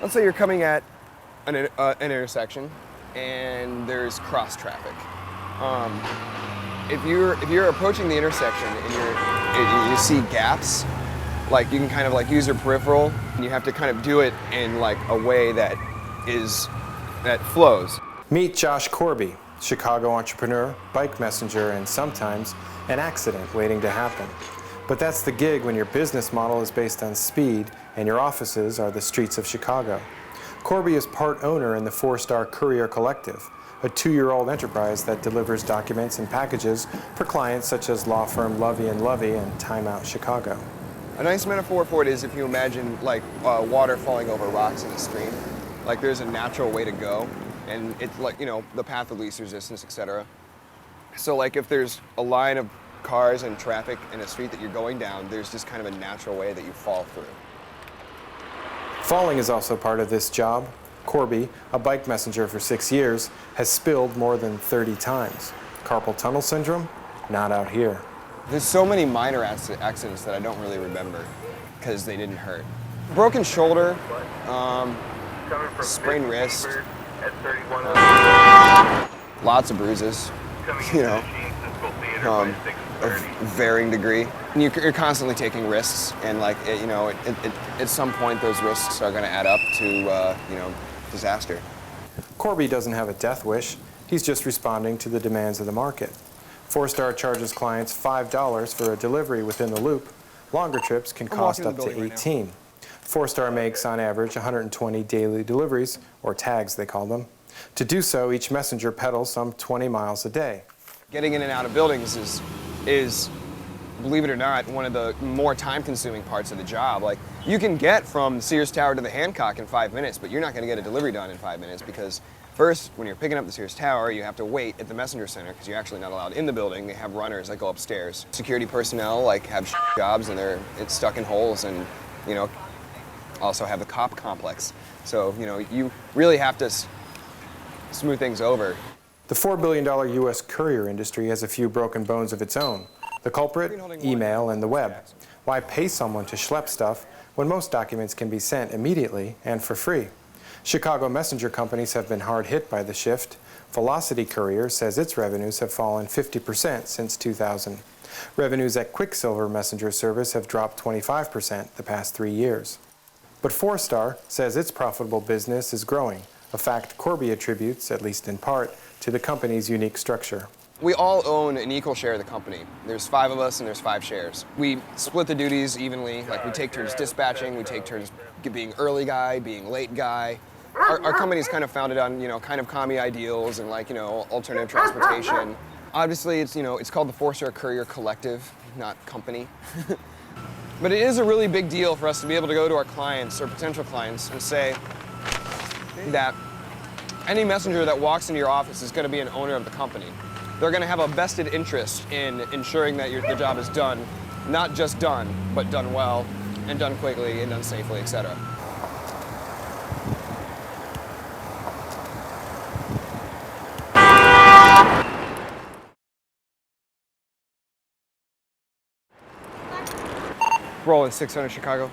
Let's say you're coming at an intersection and there's cross traffic. If you're approaching the intersection and you see gaps, like you can kind of like use your peripheral, and you have to kind of do it in like a way that flows. Meet Josh Korby, Chicago entrepreneur, bike messenger, and sometimes an accident waiting to happen. But that's the gig when your business model is based on speed and your offices are the streets of Chicago. Korby is part owner in the 4-Star Courier Collective, a 2-year-old enterprise that delivers documents and packages for clients such as law firm Lovey & Lovey and Time Out Chicago. A nice metaphor for it is if you imagine like water falling over rocks in a stream. Like there's a natural way to go, and it's like, you know, the path of least resistance, etc. So like if there's a line of cars and traffic in a street that you're going down, there's just kind of a natural way that you fall through. Falling is also part of this job. Korby, a bike messenger for 6 years, has spilled more than 30 times. Carpal tunnel syndrome? Not out here. There's so many minor accidents that I don't really remember because they didn't hurt. Broken shoulder, sprained wrist, lots of bruises, you know, of varying degree. And you're constantly taking risks, and like, at some point those risks are going to add up to, disaster. Korby doesn't have a death wish. He's just responding to the demands of the market. 4-Star charges clients $5 for a delivery within the loop. Longer trips can cost up to $18. 4-Star makes, on average, 120 daily deliveries, or tags they call them. To do so, each messenger pedals some 20 miles a day. Getting in and out of buildings is, believe it or not, one of the more time-consuming parts of the job. Like, you can get from the Sears Tower to the Hancock in 5 minutes, but you're not going to get a delivery done in 5 minutes because first, when you're picking up the Sears Tower, you have to wait at the messenger center because you're actually not allowed in the building. They have runners that go upstairs. Security personnel like have jobs and it's stuck in holes, and also have the cop complex. So you really have to smooth things over. The $4 billion U.S. courier industry has a few broken bones of its own. The culprit, email and the web. Why pay someone to schlep stuff when most documents can be sent immediately and for free? Chicago messenger companies have been hard hit by the shift. Velocity Courier says its revenues have fallen 50% since 2000. Revenues at Quicksilver Messenger Service have dropped 25% the past 3 years. But 4-Star says its profitable business is growing, a fact Korby attributes, at least in part, to the company's unique structure. We all own an equal share of the company. There's 5 of us and there's 5 shares. We split the duties evenly, like we take turns dispatching, we take turns being early guy, being late guy. Our company's kind of founded on, kind of commie ideals and alternative transportation. Obviously, it's called the 4-Star Courier Collective, not company. But it is a really big deal for us to be able to go to our clients or potential clients and say that any messenger that walks into your office is going to be an owner of the company. They're going to have a vested interest in ensuring that the job is done, not just done, but done well, and done quickly, and done safely, etc. Rolling 600 Chicago.